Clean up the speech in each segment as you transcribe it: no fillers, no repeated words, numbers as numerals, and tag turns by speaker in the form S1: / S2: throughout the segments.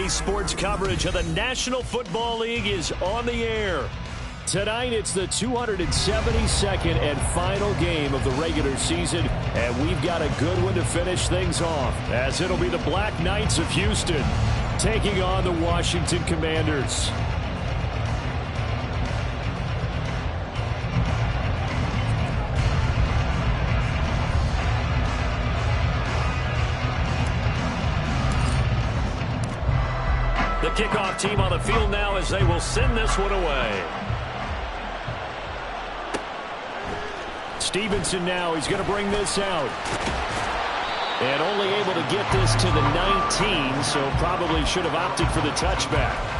S1: Saturday sports coverage of the National Football League is on the air. Tonight, it's the 272nd and final game of the regular season, and we've got a good one to finish things off, as it'll be the Black Knights of Houston taking on the Washington Commanders. The kickoff team on the field now as they will send this one away. Stevenson now, he's going to bring this out. And only able to get this to the 19, so probably should have opted for the touchback.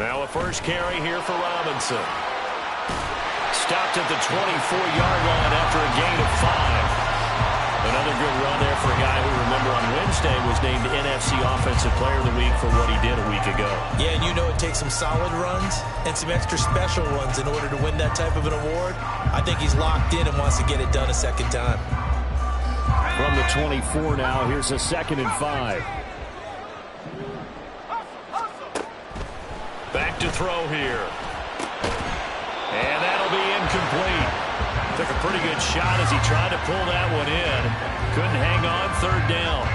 S1: Now a first carry here for Robinson. Stopped at the 24-yard line after a gain of 5. Another good run there for a guy who, remember, on Wednesday was named NFC Offensive Player of the Week for what he did a week ago.
S2: Yeah, and you know it takes some solid runs and some extra special runs in order to win that type of an award. I think he's locked in and wants to get it done a second time.
S1: From the 24 now, here's a 2nd and 5. Back to throw here. And that'll be incomplete. Took a pretty good shot as he tried to pull that one in. Couldn't hang on, 3rd down.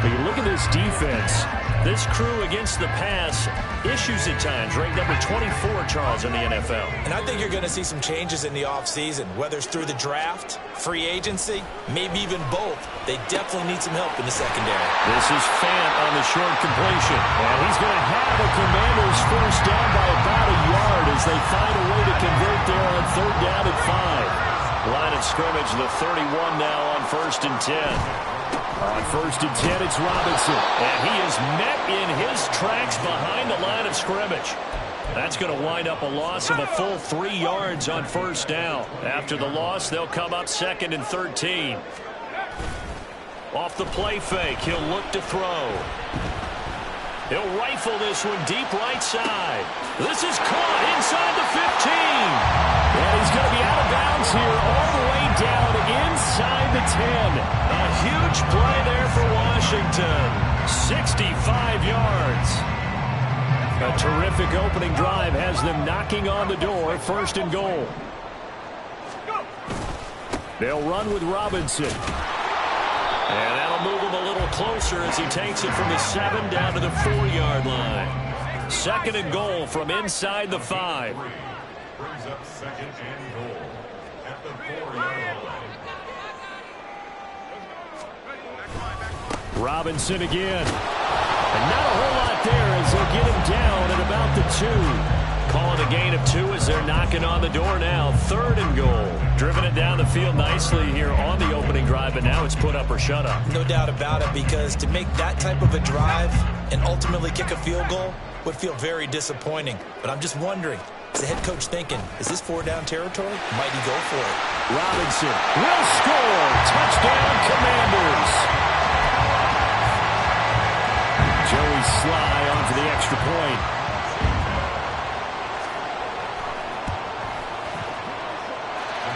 S1: But you look at this defense. This crew against the pass issues at times. Ranked number 24, Charles, in the NFL.
S2: And I think you're going to see some changes in the offseason, whether it's through the draft, free agency, maybe even both. They definitely need some help in the secondary.
S1: This is Fant on the short completion. And he's going to have the Commanders first down by about a yard as they find a way to convert there on 3rd down and 5. Line of scrimmage, the 31 now on 1st and 10. On 1st and 10, it's Robinson. And he is met in his tracks behind the line of scrimmage. That's going to wind up a loss of a full 3 yards on 1st down. After the loss, they'll come up 2nd and 13. Off the play fake, he'll look to throw. He'll rifle this one deep right side. This is caught inside the 15. And he's going to be out of bounds here all the way down inside the 10. A huge play there for Washington. 65 yards. A terrific opening drive has them knocking on the door. 1st and goal. They'll run with Robinson. And that'll move him a little closer as he takes it from the 7 down to the 4-yard line. 2nd and goal from inside the 5.
S3: Brings up 2nd and goal at the 4-yard line.
S1: Robinson again. And not a whole lot there as they'll get him down at about the 2. Calling a gain of 2 as they're knocking on the door now. 3rd and goal. Driven it down the field nicely here on the opening drive, but now it's put up or shut up.
S2: No doubt about it, because to make that type of a drive and ultimately kick a field goal would feel very disappointing. But I'm just wondering, is the head coach thinking, is this 4-down territory? Might he go for it?
S1: Robinson will score. Touchdown, Commanders. Joey Sly on for the extra point.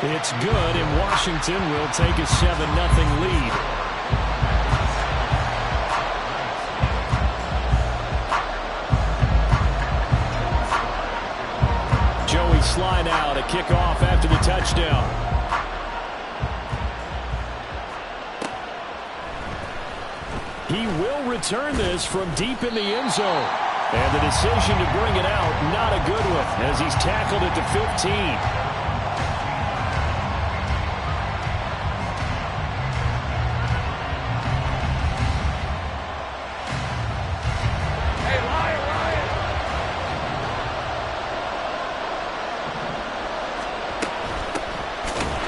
S1: It's good, and Washington will take a 7-0 lead. Joey Sly now to kick off after the touchdown. He will return this from deep in the end zone. And the decision to bring it out, not a good one, as he's tackled at the 15.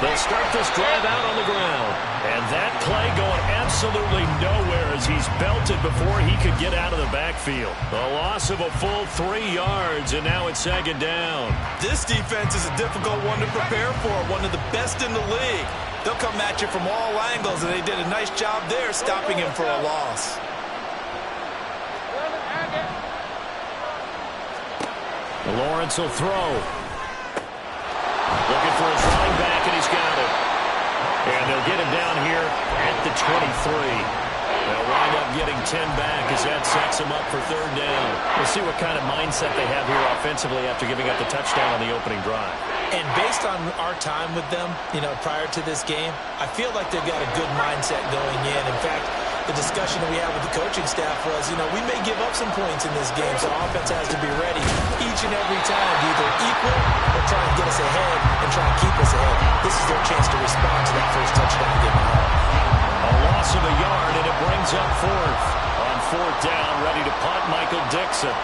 S1: They'll start this drive out on the ground. And that play going absolutely nowhere as he's belted before he could get out of the backfield. A loss of a full 3 yards, and now it's 2nd down.
S2: This defense is a difficult one to prepare for, one of the best in the league. They'll come at you from all angles, and they did a nice job there stopping him for a loss.
S1: Lawrence will throw. Looking for his running back, and he's got it. And they'll get him down here at the 23. They'll wind up getting 10 back as that sets them up for third down. We'll see what kind of mindset they have here offensively after giving up the touchdown on the opening drive.
S2: And based on our time with them, prior to this game, I feel like they've got a good mindset going in. In fact, the discussion that we had with the coaching staff was, we may give up some points in this game, so offense has to be ready each and every time to either equal or try and get us ahead and try and keep us ahead. This is their chance to respond to that first touchdown given up.
S1: A loss of a yard, and it brings up fourth. On fourth down, ready to punt, Michael Dixon.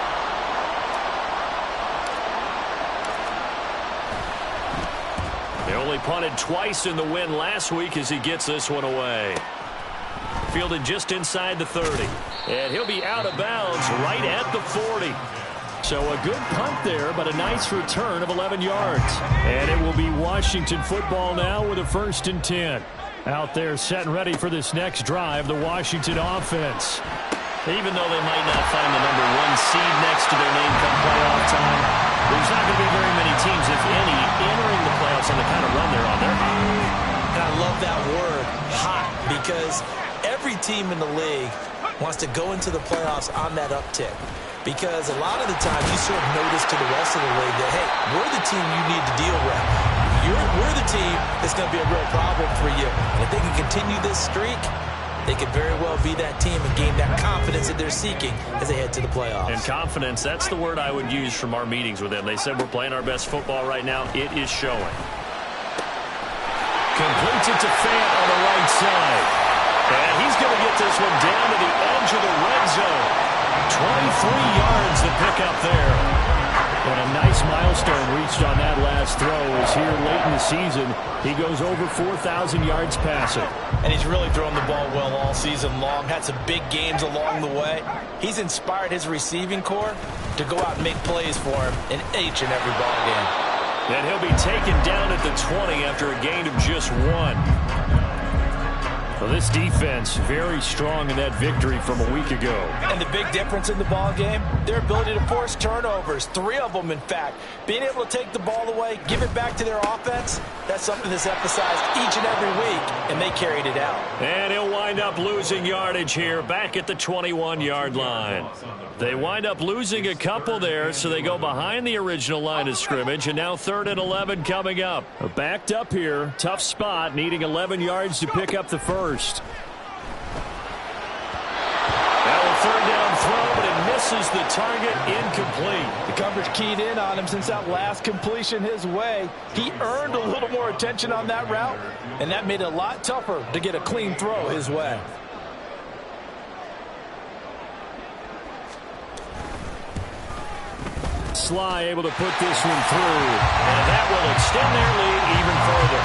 S1: They only punted twice in the win last week as he gets this one away. Fielded just inside the 30. And he'll be out of bounds right at the 40. So a good punt there, but a nice return of 11 yards. And it will be Washington football now with a 1st and 10. Out there set and ready for this next drive, the Washington offense. Even though they might not find the number 1 seed next to their name come playoff time, there's not going to be very many teams, if any, entering the playoffs on the kind of run they're on. They're hot.
S2: And I love that word, hot, because every team in the league wants to go into the playoffs on that uptick. Because a lot of the time you sort of notice to the rest of the league that, hey, we're the team you need to deal with. We're the team that's going to be a real problem for you. And if they can continue this streak, they could very well be that team and gain that confidence that they're seeking as they head to the playoffs.
S1: And confidence, that's the word I would use from our meetings with them. They said we're playing our best football right now. It is showing. Completes it to Fant on the right side. And he's going to get this one down to the edge of the red zone. 23 yards to pick up there. And a nice milestone reached on that last throw as here late in the season, he goes over 4,000 yards passing.
S2: And he's really thrown the ball well all season long. Had some big games along the way. He's inspired his receiving corps to go out and make plays for him in each and every ball game.
S1: And he'll be taken down at the 20 after a gain of just 1. Well, this defense very strong in that victory from a week ago.
S2: And the big difference in the ball game, their ability to force turnovers, 3 of them in fact. Being able to take the ball away, give it back to their offense, that's something that's emphasized each and every week, and they carried it out.
S1: And he'll wind up losing yardage here back at the 21-yard line. They wind up losing a couple there, so they go behind the original line of scrimmage, and now 3rd and 11 coming up. Backed up here, tough spot, needing 11 yards to pick up the first. Now a 3rd down throw, but it misses the target, incomplete.
S2: The coverage keyed in on him since that last completion his way. He earned a little more attention on that route, and that made it a lot tougher to get a clean throw his way.
S1: Sly able to put this one through, and that will extend their lead even further.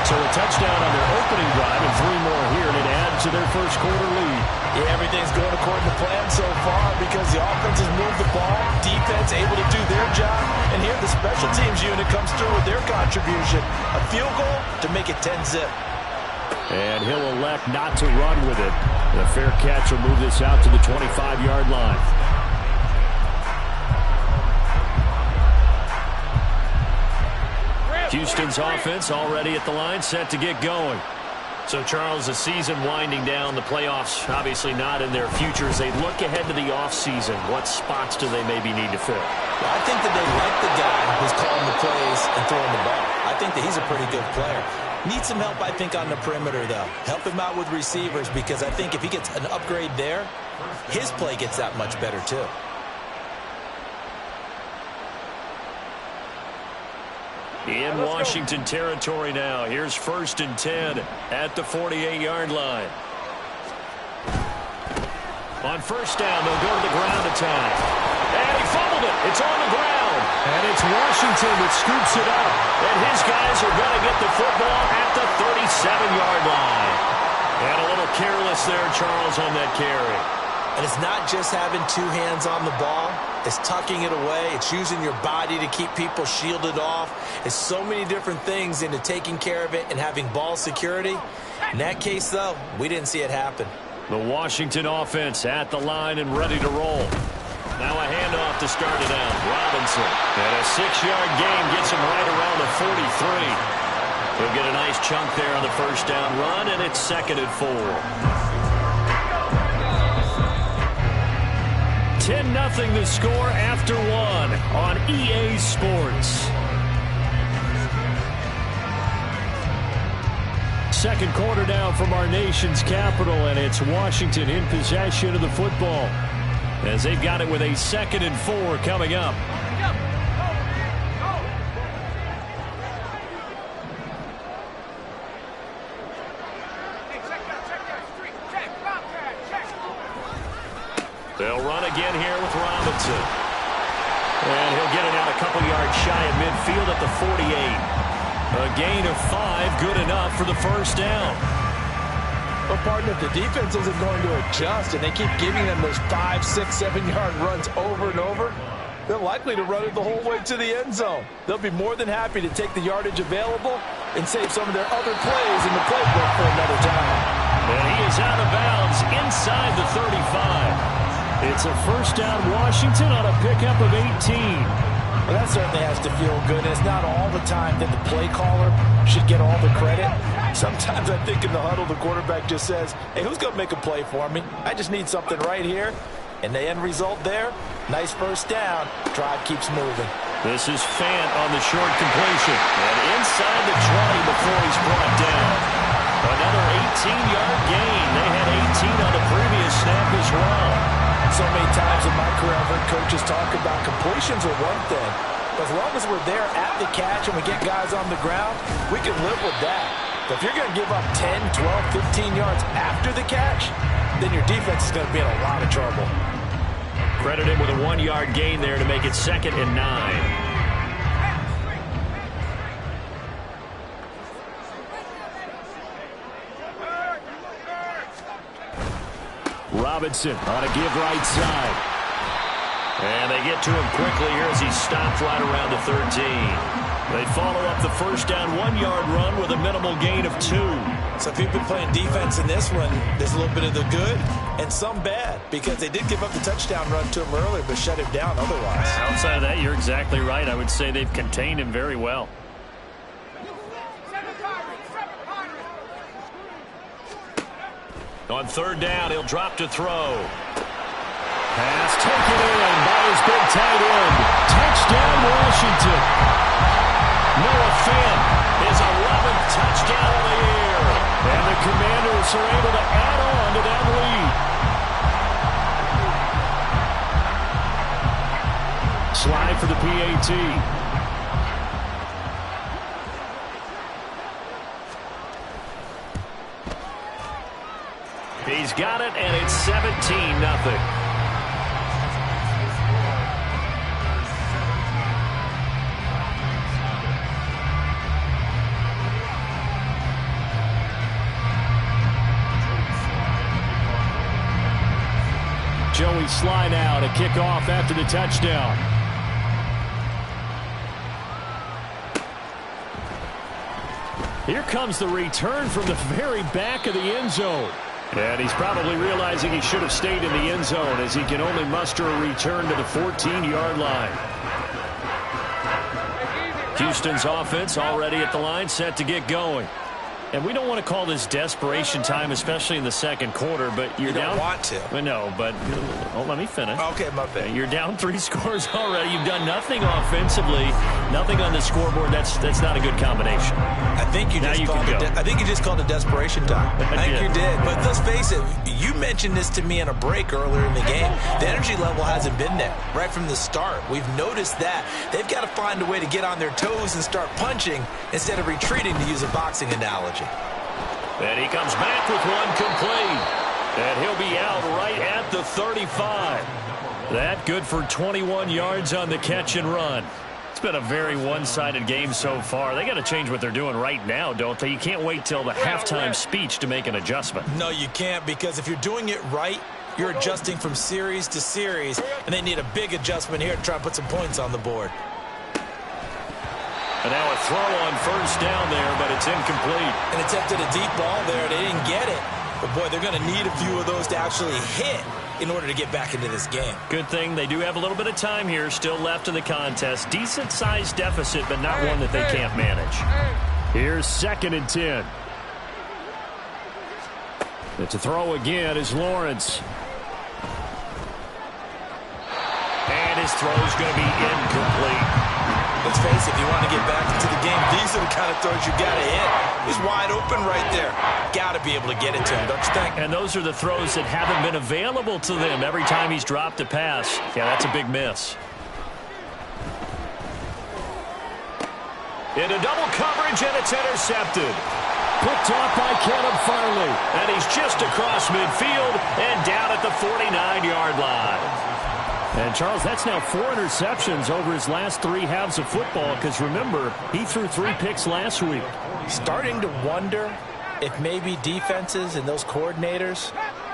S1: So a touchdown on their opening drive and 3 more here, and it adds to their first quarter lead.
S2: Yeah, everything's going according to plan so far because the offense has moved the ball, defense able to do their job, and here the special teams unit comes through with their contribution. A field goal to make it 10-zip.
S1: And he'll elect not to run with it. And a fair catch will move this out to the 25-yard line. Houston's offense already at the line, set to get going. So, Charles, the season winding down, the playoffs obviously not in their future. As they look ahead to the offseason, what spots do they maybe need to fill?
S2: Well, I think that they like the guy who's calling the plays and throwing the ball. I think that he's a pretty good player. Needs some help, I think, on the perimeter, though. Help him out with receivers because I think if he gets an upgrade there, his play gets that much better, too.
S1: In Washington territory now. Here's 1st and 10 at the 48-yard line. On 1st down, they'll go to the ground attack. And he fumbled it. It's on the ground. And it's Washington that scoops it up. And his guys are going to get the football at the 37-yard line. And a little careless there, Charles, on that carry.
S2: And it's not just having 2 hands on the ball. It's tucking it away. It's using your body to keep people shielded off. It's so many different things into taking care of it and having ball security. In that case, though, we didn't see it happen.
S1: The Washington offense at the line and ready to roll. Now a handoff to start it out. Robinson. And a 6-yard gain gets him right around the 43. He'll get a nice chunk there on the first down run, and it's 2nd and 4. 10-0 the score after 1 on EA Sports. Second quarter now from our nation's capital, and it's Washington in possession of the football as they've got it with a 2nd and 4 coming up. They'll run again here with Robinson. And he'll get it out a couple yards shy of midfield at the 48. A gain of 5, good enough for the first down.
S2: Well, partner, if the defense isn't going to adjust and they keep giving them those 5, 6, 7-yard runs over and over, they're likely to run it the whole way to the end zone. They'll be more than happy to take the yardage available and save some of their other plays in the playbook for another time.
S1: And he is out of bounds inside the 35. It's a first down Washington on a pickup of 18.
S2: Well, that certainly has to feel good. And it's not all the time that the play caller should get all the credit. Sometimes I think in the huddle, the quarterback just says, hey, who's going to make a play for me? I just need something right here. And the end result there, nice first down. Drive keeps moving.
S1: This is Fant on the short completion. And inside the 20 before he's brought down. Another 18-yard gain. They had 18 on the previous snap as well.
S2: So many times in my career I've heard coaches talk about completions are one thing. But as long as we're there at the catch and we get guys on the ground, we can live with that. But if you're going to give up 10, 12, 15 yards after the catch, then your defense is going to be in a lot of trouble.
S1: Credit him with a 1-yard gain there to make it 2nd and 9. Robinson on a give right side. And they get to him quickly here as he stopped right around the 13. They follow up the first down 1-yard run with a minimal gain of 2.
S2: So if you've been playing defense in this one, there's a little bit of the good and some bad because they did give up the touchdown run to him earlier but shut him down otherwise.
S1: Outside of that, you're exactly right. I would say they've contained him very well. On third down, he'll drop to throw. Pass taken in by his big tight end. Touchdown, Washington. Noah Fant, his 11th touchdown of the year. And the Commanders are able to add on to that lead. Slide for the PAT. He's got it, and it's 17-0. Joey Slye now to kick off after the touchdown. Here comes the return from the very back of the end zone. And he's probably realizing he should have stayed in the end zone as he can only muster a return to the 14-yard line. Houston's offense already at the line, set to get going. And we don't want to call this desperation time, especially in the second quarter, but you're down.
S2: You don't want to.
S1: No, but let me finish.
S2: Okay, my bad.
S1: You're down 3 scores already. You've done nothing offensively, nothing on the scoreboard. That's not a good combination.
S2: I think you just called it desperation time. I think you did. But let's face it, you mentioned this to me in a break earlier in the game. The energy level hasn't been there right from the start. We've noticed that. They've got to find a way to get on their toes and start punching instead of retreating, to use a boxing analogy.
S1: And he comes back with one complete. And he'll be out right at the 35. That good for 21 yards on the catch and run. It's been a very one-sided game so far. They got to change what they're doing right now, don't they? You can't wait till the halftime speech to make an adjustment.
S2: No, you can't, because if you're doing it right, You're adjusting from series to series, and they need a big adjustment here to try and put some points on the board.
S1: And now a throw on first down there, but it's incomplete.
S2: And attempted a deep ball there. They didn't get it. But, boy, they're going to need a few of those to actually hit in order to get back into this game.
S1: Good thing they do have a little bit of time here still left in the contest. Decent-sized deficit, but not one that they can't manage. Here's 2nd and 10. It's a throw again is Lawrence. And his throw's going to be incomplete.
S2: Let's face it, if you want to get back into the game, these are the kind of throws you got to hit. He's wide open right there. Got to be able to get it to him, don't you think?
S1: And those are the throws that haven't been available to them every time he's dropped a pass. Yeah, that's a big miss. Into double coverage, and it's intercepted. Picked off by Caleb Farley. And he's just across midfield and down at the 49-yard line. And, Charles, that's now 4 interceptions over his last 3 halves of football because, remember, he threw 3 picks last week.
S2: Starting to wonder if maybe defenses and those coordinators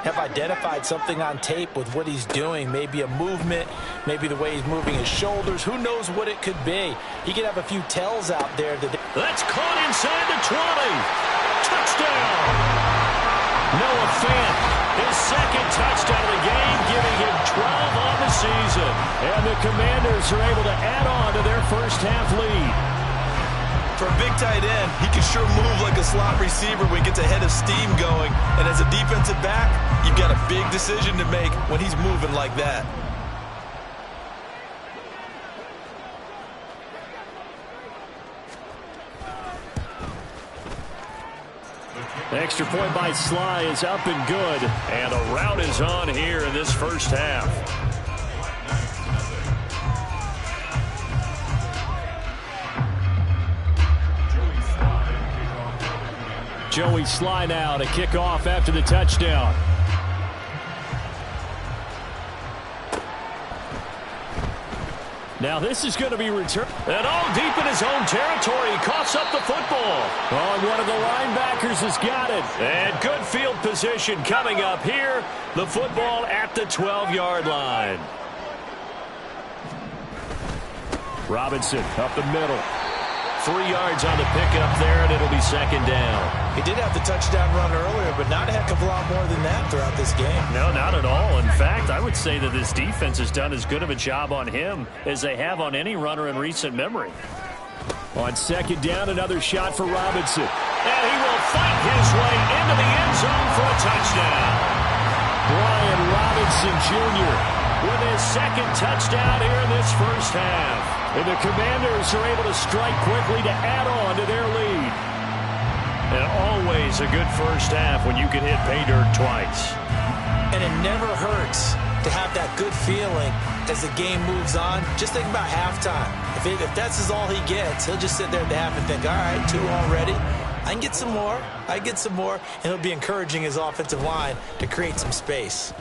S2: have identified something on tape with what he's doing. Maybe a movement, maybe the way he's moving his shoulders. Who knows what it could be? He could have a few tells out there.
S1: That's caught inside the 20. Touchdown. Noah Fant, his 2nd touchdown of the game, giving him 12 on the season. And the Commanders are able to add on to their first half lead.
S2: For a big tight end, he can sure move like a slot receiver when he gets a head of steam going. And as a defensive back, you've got a big decision to make when he's moving like that.
S1: The extra point by Sly is up and good. And a rout is on here in this first half. Joey Sly now to kick off after the touchdown. Now this is going to be returned. And all deep in his own territory. He coughs up the football. Oh, and one of the linebackers has got it. And good field position coming up here. The football at the 12-yard line. Robinson up the middle. 3 yards on the pickup there, and it'll be 2nd down.
S2: He did have the touchdown run earlier, but not a heck of a lot more than that throughout this game.
S1: No, not at all. In fact, I would say that this defense has done as good of a job on him as they have on any runner in recent memory. On 2nd down, another shot for Robinson. And he will fight his way into the end zone for a touchdown. Brian Robinson Jr. with his 2nd touchdown here in this first half. And the Commanders are able to strike quickly to add on to their lead. And always a good first half when you can hit pay dirt twice.
S2: And it never hurts to have that good feeling as the game moves on. Just think about halftime. If that's all he gets, he'll just sit there at the half and think, all right, 2 already. I can get some more. I get some more. And he'll be encouraging his offensive line to create some space.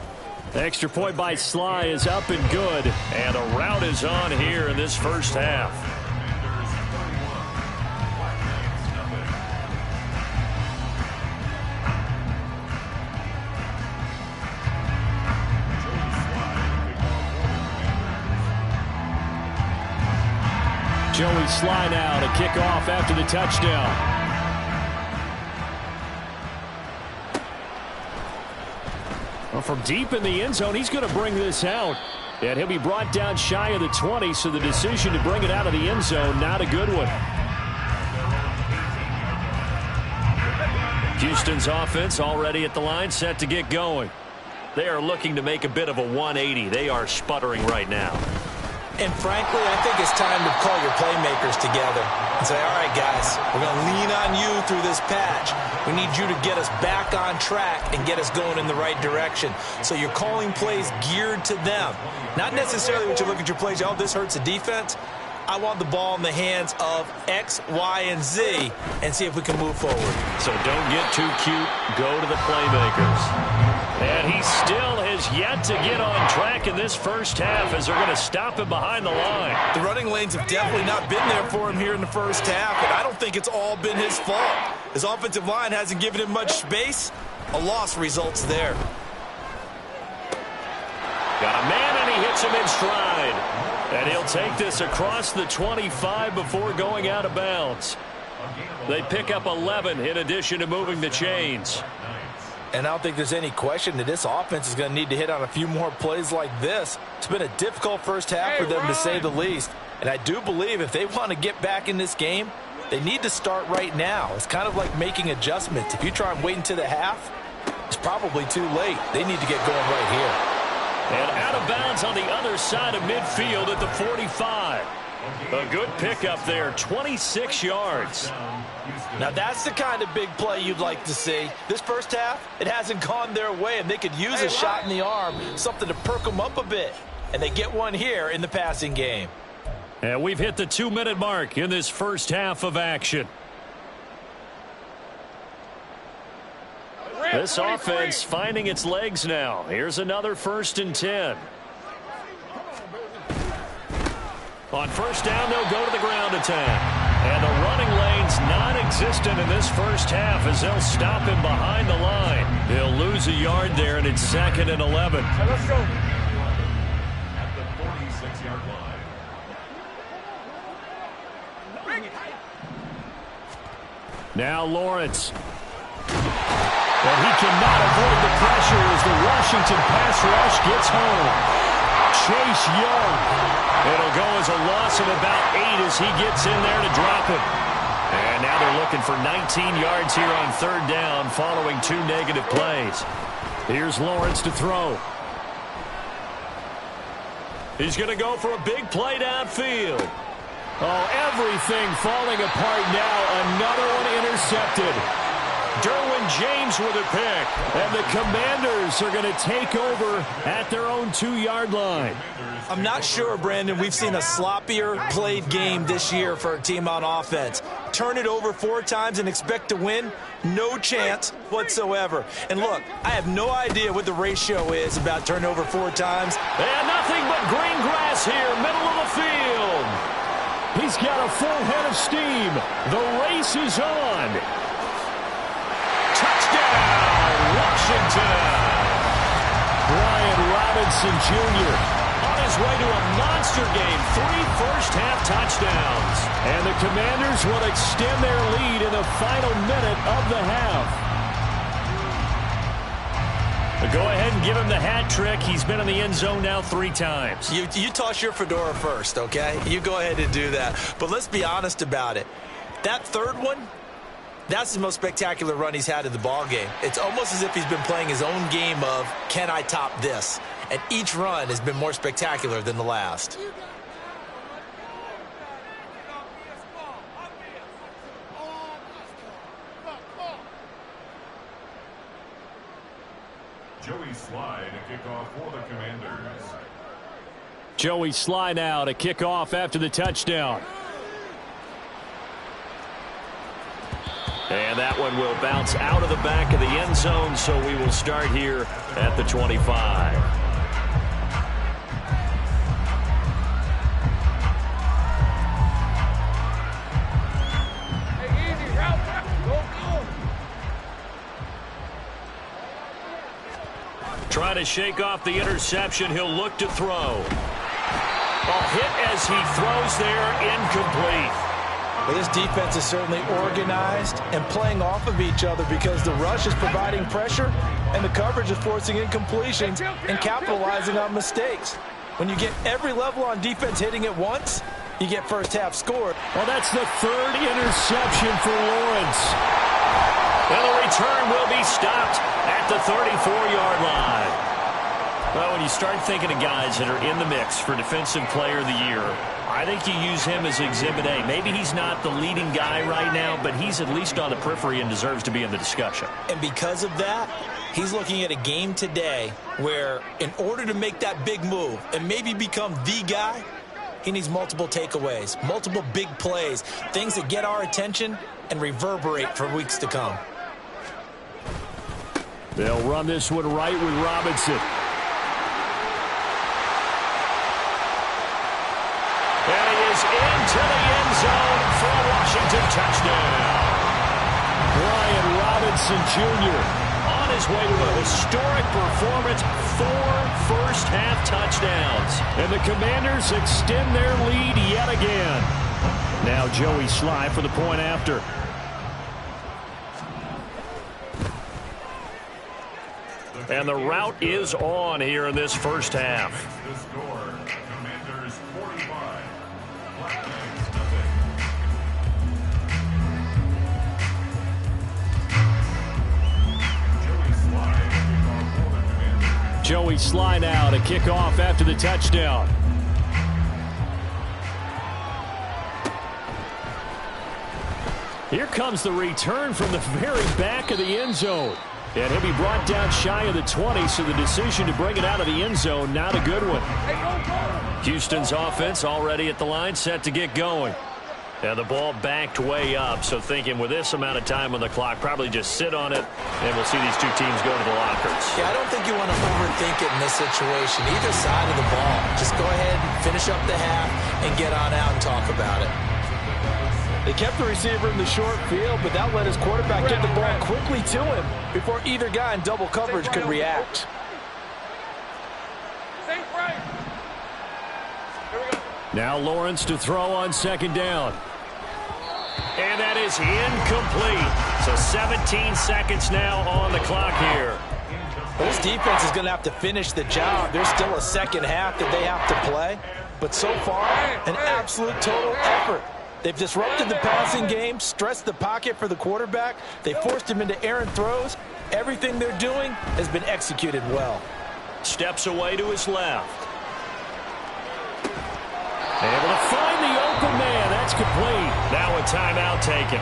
S1: Extra point by Sly is up and good. And a rout is on here in this first half. Joey Sly now to kick off after the touchdown. Well, from deep in the end zone, he's going to bring this out. And he'll be brought down shy of the 20, so the decision to bring it out of the end zone, not a good one. Houston's offense already at the line, set to get going. They are looking to make a bit of a 180. They are sputtering right now.
S2: And frankly, I think it's time to call your playmakers together and say, all right, guys, we're going to lean on you through this patch. We need you to get us back on track and get us going in the right direction. So you're calling plays geared to them. Not necessarily what you look at your plays, oh, this hurts the defense. I want the ball in the hands of X, Y, and Z and see if we can move forward.
S1: So don't get too cute. Go to the playmakers. And he still has yet to get on track in this first half as they're going to stop him behind the line.
S2: The running lanes have definitely not been there for him here in the first half, and I don't think it's all been his fault. His offensive line hasn't given him much space. A loss results there.
S1: him in stride. And he'll take this across the 25 before going out of bounds. They pick up 11 in addition to moving the chains.
S2: And I don't think there's any question that this offense is going to need to hit on a few more plays like this. It's been a difficult first half for them, to say the least. And I do believe if they want to get back in this game, they need to start right now. It's kind of like making adjustments. If you try and wait until the half, it's probably too late. They need to get going right here.
S1: And out of bounds on the other side of midfield at the 45. A good pickup there, 26 yards.
S2: Now that's the kind of big play you'd like to see. This first half, it hasn't gone their way, and they could use a shot in the arm, something to perk them up a bit. And they get one here in the passing game.
S1: And we've hit the 2-minute mark in this first half of action. This offense finding its legs now. Here's another 1st and 10. On first down, they'll go to the ground attack. And the running lane's non-existent in this first half as they'll stop him behind the line. He'll lose a yard there, and it's 2nd and 11.
S3: Let's go. At the 46-yard line.
S1: Now Lawrence. And he cannot avoid the pressure as the Washington pass rush gets home. Chase Young. It'll go as a loss of about 8 as he gets in there to drop it. And now they're looking for 19 yards here on 3rd down following 2 negative plays. Here's Lawrence to throw. He's going to go for a big play downfield. Oh, everything falling apart now. Another one intercepted. Derwin James with a pick. And the Commanders are going to take over at their own 2-yard line.
S2: I'm not sure, Brandon, we've seen a sloppier played game this year for a team on offense. Turn it over 4 times and expect to win? No chance whatsoever. And look, I have no idea what the ratio is about turnover 4 times.
S1: And nothing but green grass here, middle of the field. He's got a full head of steam. The race is on. Touchdown, Washington. Brian Robinson Jr. on his way to a monster game. 3 first-half touchdowns. And the Commanders will extend their lead in the final minute of the half. But go ahead and give him the hat trick. He's been in the end zone now 3 times.
S2: You toss your fedora first, okay? You go ahead and do that. But let's be honest about it. That 3rd one, that's the most spectacular run he's had in the ballgame. It's almost as if he's been playing his own game of, can I top this? And each run has been more spectacular than the last.
S3: Joey Slye to kick off for the Commanders.
S1: Joey Slye now to kick off after the touchdown. And that one will bounce out of the back of the end zone, so we will start here at the 25. Trying to shake off the interception. He'll look to throw. A hit as he throws there, incomplete.
S2: Well, this defense is certainly organized and playing off of each other because the rush is providing pressure and the coverage is forcing incompletions and capitalizing on mistakes. When you get every level on defense hitting at once, you get first half scored.
S1: Well, that's the 3rd interception for Lawrence. And the return will be stopped at the 34-yard line. Well, when you start thinking of guys that are in the mix for Defensive Player of the Year, I think you use him as Exhibit A. Maybe he's not the leading guy right now, but he's at least on the periphery and deserves to be in the discussion.
S2: And because of that, he's looking at a game today where in order to make that big move and maybe become the guy, he needs multiple takeaways, multiple big plays, things that get our attention and reverberate for weeks to come.
S1: They'll run this one right with Robinson. And he is into the end zone for a Washington touchdown. Brian Robinson Jr. on his way to a historic performance, 4 first-half touchdowns. And the Commanders extend their lead yet again. Now Joey Slye for the point after. And the route is on here in this first half.
S3: The score, Commanders 45, Vikings nothing.
S1: Joey Slye now to kick off after the touchdown. Here comes the return from the very back of the end zone. And he'll be brought down shy of the 20, so the decision to bring it out of the end zone, not a good one. Houston's offense already at the line, set to get going. And the ball backed way up, so thinking with this amount of time on the clock, probably just sit on it, and we'll see these two teams go to the lockers.
S2: Yeah, I don't think you want to overthink it in this situation. Either side of the ball. Just go ahead and finish up the half and get on out and talk about it.
S4: They kept the receiver in the short field, but that let his quarterback get the ball quickly to him before either guy in double coverage could react.
S1: Now Lawrence to throw on second down. And that is incomplete. So 17 seconds now on the clock here.
S2: Well, this defense is going to have to finish the job. There's still a second half that they have to play. But so far, an absolute total effort. They've disrupted the passing game, stressed the pocket for the quarterback. They forced him into errant throws. Everything they're doing has been executed well.
S1: Steps away to his left. Able to find the open man. That's complete. Now a timeout taken.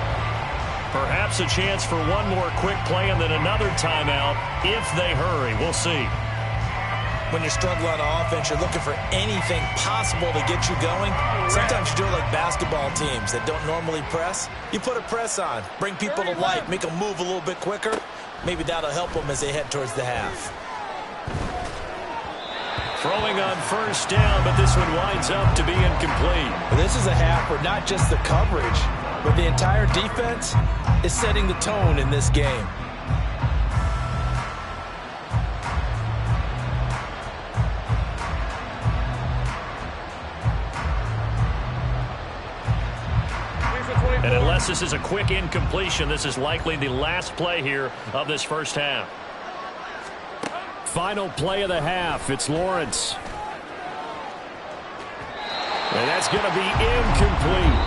S1: Perhaps a chance for one more quick play and then another timeout if they hurry. We'll see.
S2: When you're struggling on offense, you're looking for anything possible to get you going. Sometimes you do it like basketball teams that don't normally press. You put a press on, bring people to life, make them move a little bit quicker. Maybe that'll help them as they head towards the half.
S1: Throwing on first down, but this one winds up to be incomplete.
S2: This is a half where not just the coverage, but the entire defense is setting the tone in this game.
S1: And unless this is a quick incompletion, this is likely the last play here of this first half. Final play of the half. It's Lawrence. And that's going to be incomplete.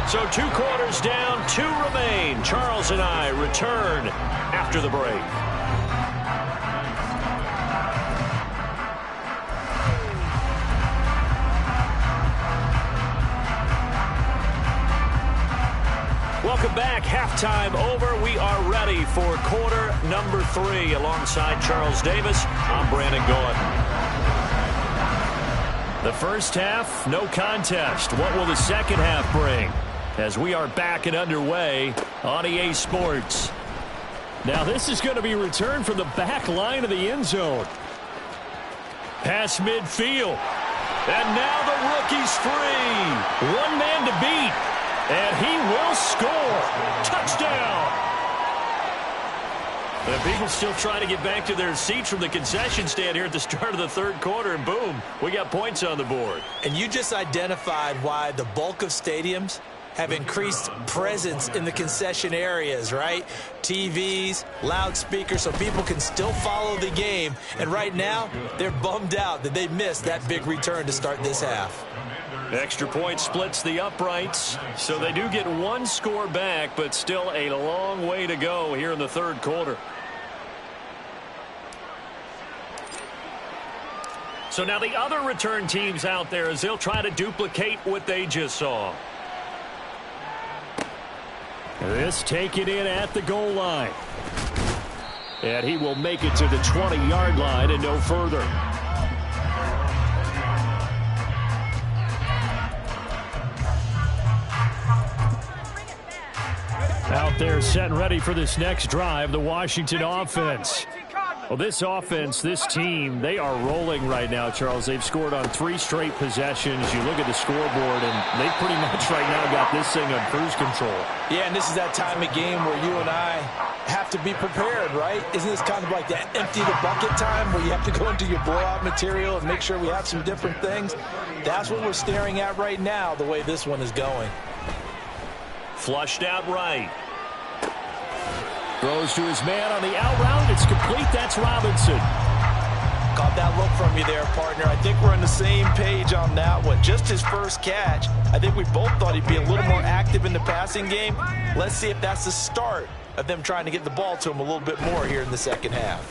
S1: So 2 quarters down, 2 remain. Charles and I return after the break. Welcome back. Halftime over. We are ready for quarter number 3. Alongside Charles Davis, I'm Brandon Gaudin. The first half, no contest. What will the second half bring? As we are back and underway on EA Sports. Now this is going to be returned from the back line of the end zone. Pass midfield. And now the rookie's free. One man to beat. And he will score. Touchdown. And people still trying to get back to their seats from the concession stand here at the start of the third quarter. And boom, we got points on the board.
S2: And you just identified why the bulk of stadiums have increased presence in the concession areas, right? TVs, loudspeakers, so people can still follow the game. And right now, they're bummed out that they missed that big return to start this half.
S1: Extra point splits the uprights, so they do get 1 score back, but still a long way to go here in the third quarter. So now the other return teams out there as they'll try to duplicate what they just saw. This taken in at the goal line. And he will make it to the 20-yard line and no further. Out there set and ready for this next drive, the Washington offense. Well, this offense, this team, they are rolling right now, Charles. They've scored on 3 straight possessions. You look at the scoreboard, and they've pretty much right now got this thing on cruise control.
S4: Yeah, and this is that time of game where you and I have to be prepared, right? Isn't this kind of like that empty the bucket time where you have to go into your blowout material and make sure we have some different things? That's what we're staring at right now, the way this one is going.
S1: Flushed out right. Throws to his man on the out route. It's complete. That's Robinson.
S4: Caught that look from you there, partner. I think we're on the same page on that one. Just his first catch. I think we both thought he'd be a little more active in the passing game. Let's see if that's the start of them trying to get the ball to him a little bit more here in the second half.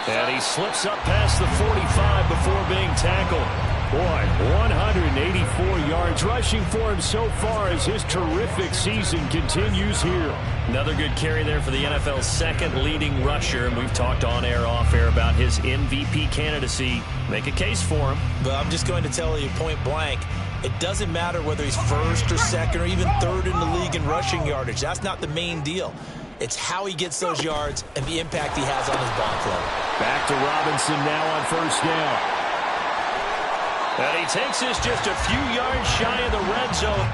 S1: And he slips up past the 45 before being tackled. Boy, 184 yards rushing for him so far as his terrific season continues here.
S5: Another good carry there for the NFL's second leading rusher, and we've talked on air, off air about his MVP candidacy. Make a case for him.
S2: But I'm just going to tell you point blank, it doesn't matter whether he's first or second or even third in the league in rushing yardage. That's not the main deal. It's how he gets those yards and the impact he has on his ball club.
S1: Back to Robinson now on first down. And he takes this just a few yards shy of the red zone.